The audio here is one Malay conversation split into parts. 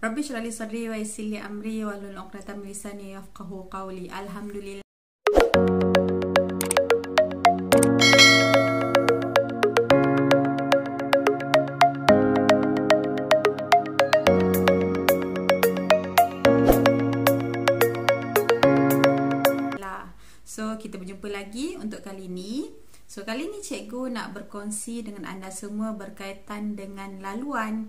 Rabbi shrah li sadri wa yassir li amri wahlul 'uqdatam min lisani yafqahu qawli. Alhamdulillah. So, kita berjumpa lagi untuk kali ini. So, kali ini cikgu nak berkongsi dengan anda semua berkaitan dengan laluan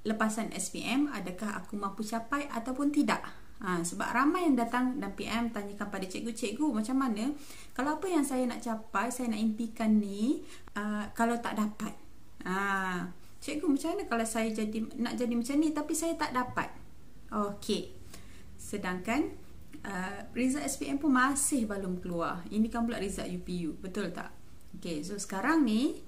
lepasan SPM. Adakah aku mampu capai ataupun tidak? Sebab ramai yang datang dan PM tanyakan pada cikgu, macam mana kalau apa yang saya nak capai, saya nak impikan ni, kalau tak dapat? Cikgu, macam mana kalau saya nak jadi macam ni tapi saya tak dapat? Okey. Sedangkan result SPM pun masih belum keluar. Ini kan pula result UPU, betul tak? Okey, so sekarang ni,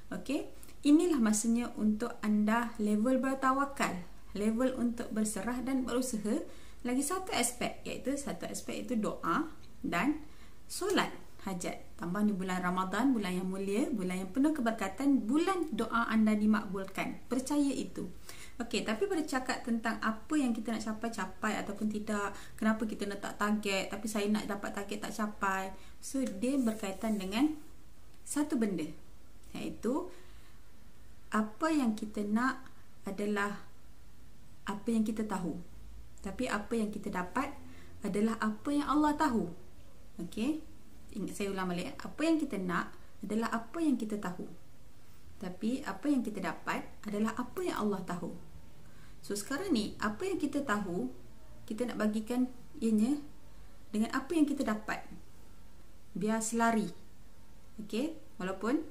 okey, inilah masanya untuk anda level bertawakal, level untuk berserah dan berusaha. Lagi satu aspek, iaitu doa dan solat hajat. Tambah ni bulan Ramadan, bulan yang mulia, bulan yang penuh keberkatan, bulan doa anda dimakbulkan. Percaya itu. Okey, tapi bercakap tentang apa yang kita nak capai ataupun tidak, kenapa kita letak target tapi saya nak dapat target tak capai. So, dia berkaitan dengan satu benda, iaitu apa yang kita nak adalah apa yang kita tahu, tapi apa yang kita dapat adalah apa yang Allah tahu. Okey, ingat, saya ulang balik. Apa yang kita nak adalah apa yang kita tahu, tapi apa yang kita dapat adalah apa yang Allah tahu. So, sekarang ni, apa yang kita tahu, kita nak bagikan ianya dengan apa yang kita dapat. Biar selari. Okey, walaupun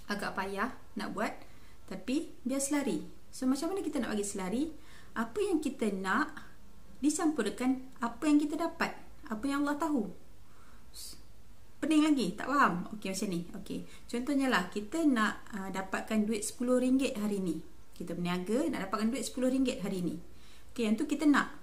agak payah nak buat, tapi biar selari. So, macam mana kita nak bagi selari? Apa yang kita nak dicampurkan apa yang kita dapat, apa yang Allah tahu. Pening lagi? Tak faham? Okey, macam ni. Okey, contohnya lah, kita nak dapatkan duit RM10 hari ni. Kita berniaga nak dapatkan duit RM10 hari ni. Okey, yang tu kita nak.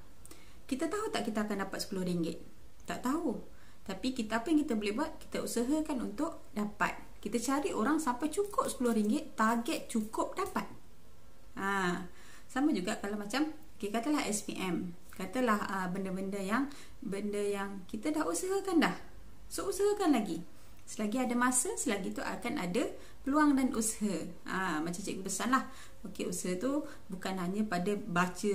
Kita tahu tak kita akan dapat RM10? Tak tahu. Tapi apa yang kita boleh buat? Kita usahakan untuk dapat. Kita cari orang sampai cukup RM10, target cukup dapat. Sama juga kalau macam, okay, katalah SPM, katalah benda yang kita dah usahakan dah. So, usahakan lagi. Selagi ada masa, selagi tu akan ada peluang dan usaha. Macam cikgu pesan lah. Okey, usaha tu bukan hanya pada baca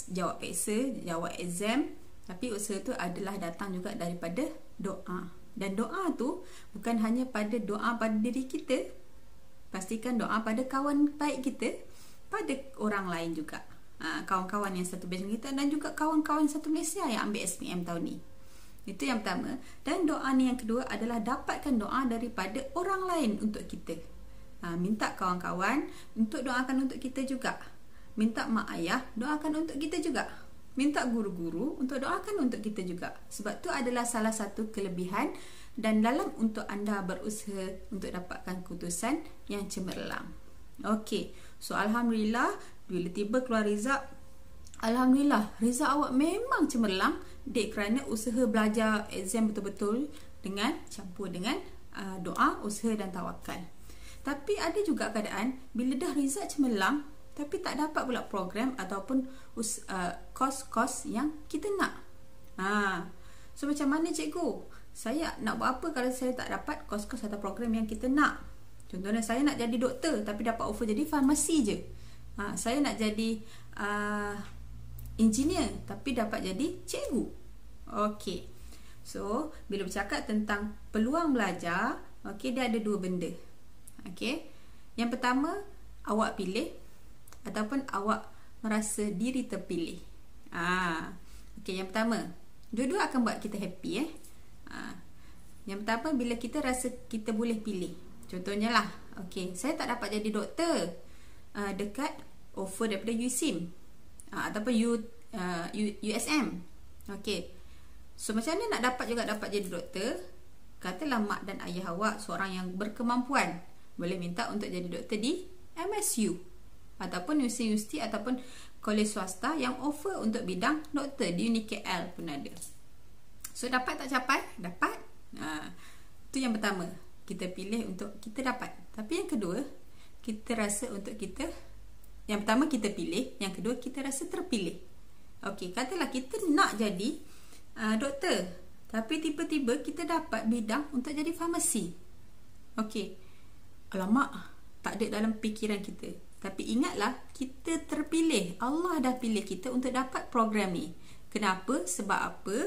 jawab peksa, jawab exam, tapi usaha tu adalah datang juga daripada doa. Dan doa tu bukan hanya pada doa pada diri kita. Pastikan doa pada kawan baik kita, pada orang lain juga. Kawan-kawan yang satu batch kita dan juga kawan-kawan satu Malaysia yang ambil SPM tahun ni. Itu yang pertama. Dan doa ni yang kedua adalah dapatkan doa daripada orang lain untuk kita. Minta kawan-kawan untuk doakan untuk kita juga. Minta mak ayah doakan untuk kita juga. Minta guru-guru untuk doakan untuk kita juga. Sebab tu adalah salah satu kelebihan dan dalam untuk anda berusaha untuk dapatkan keputusan yang cemerlang. Okey, so alhamdulillah bila tiba keluar result, alhamdulillah result awak memang cemerlang, dek kerana usaha belajar exam betul-betul dengan campur dengan doa, usaha dan tawakal. Tapi ada juga keadaan bila dah result cemerlang tapi tak dapat pula program ataupun kos-kos yang kita nak. So, macam mana cikgu? Saya nak buat apa kalau saya tak dapat kos-kos atau program yang kita nak? Contohnya, saya nak jadi doktor tapi dapat offer jadi farmasi je. Saya nak jadi engineer tapi dapat jadi cikgu. Okey. So, bila bercakap tentang peluang belajar, okey, dia ada dua benda. Okey. Yang pertama, awak pilih ataupun awak merasa diri terpilih. Okey, yang pertama, dua-dua akan buat kita happy Yang pertama, bila kita rasa kita boleh pilih. Contohnya lah, okey, saya tak dapat jadi doktor dekat offer daripada USIM ataupun USM. Okey. So, macam mana nak dapat jadi doktor? Katalah mak dan ayah awak seorang yang berkemampuan, boleh minta untuk jadi doktor di MSU ataupun universiti ataupun kolej swasta yang offer untuk bidang doktor. Di UniKL pun ada. So, dapat tak capai? Dapat. Itu yang pertama, kita pilih untuk kita dapat. Tapi yang kedua, kita rasa untuk kita Yang pertama kita pilih, yang kedua kita rasa terpilih. Okey, katalah kita nak jadi doktor, tapi tiba-tiba kita dapat bidang untuk jadi farmasi. Okey, alamak, tak ada dalam fikiran kita. Tapi ingatlah, kita terpilih. Allah dah pilih kita untuk dapat program ni. Kenapa? Sebab apa?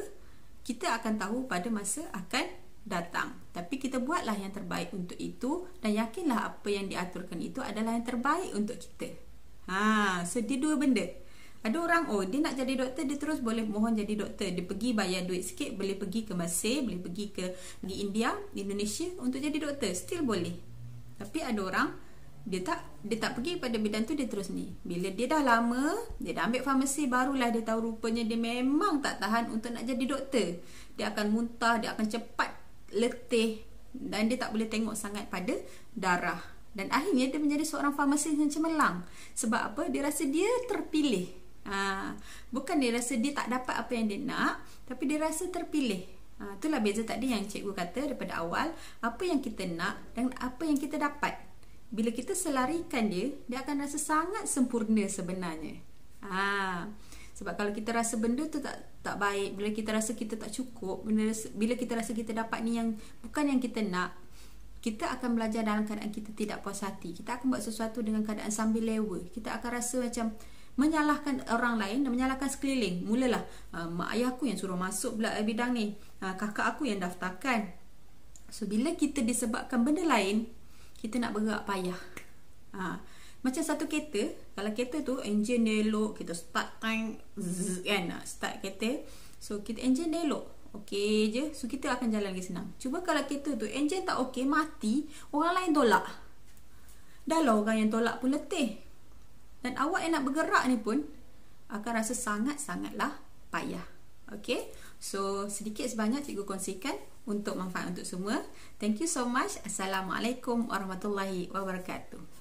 Kita akan tahu pada masa akan datang. Tapi kita buatlah yang terbaik untuk itu, dan yakinlah apa yang diaturkan itu adalah yang terbaik untuk kita. So dia dua benda. Ada orang, dia nak jadi doktor, dia terus boleh mohon jadi doktor. Dia pergi bayar duit sikit, boleh pergi ke Mesir, boleh pergi ke India, Indonesia untuk jadi doktor, still boleh. Tapi ada orang, dia tak pergi pada bidang tu, dia terus ni. Bila dia dah lama, dia dah ambil farmasi, barulah dia tahu rupanya dia memang tak tahan untuk nak jadi doktor. Dia akan muntah, dia akan cepat letih, dan dia tak boleh tengok sangat pada darah. Dan akhirnya dia menjadi seorang farmasis yang cemerlang. Sebab apa? Dia rasa dia terpilih. Bukan dia rasa dia tak dapat apa yang dia nak, tapi dia rasa terpilih. Itulah beza tadi yang cikgu kata daripada awal. Apa yang kita nak dan apa yang kita dapat. Bila kita selarikan dia akan rasa sangat sempurna sebenarnya. Sebab kalau kita rasa benda tu tak baik, bila kita rasa kita tak cukup, bila kita rasa kita dapat ni yang bukan yang kita nak, kita akan belajar dalam keadaan kita tidak puas hati. Kita akan buat sesuatu dengan keadaan sambil lewa. Kita akan rasa macam menyalahkan orang lain dan menyalahkan sekeliling. Mulalah mak ayah aku yang suruh masuk pula bidang ni, kakak aku yang daftarkan. So bila kita disebabkan benda lain, kita nak bergerak payah. Macam satu kereta, kalau kereta tu enjin dia elok, kita start time kan, start kereta, so kita enjin dia elok, okey je, so kita akan jalan lagi senang. Cuba kalau kereta tu enjin tak okey, mati, orang lain tolak, dah lah orang yang tolak pun letih, dan awak yang nak bergerak ni pun akan rasa sangat-sangatlah payah. Okey, so sedikit sebanyak cikgu kongsikan untuk manfaat untuk semua. Thank you so much. Assalamualaikum warahmatullahi wabarakatuh.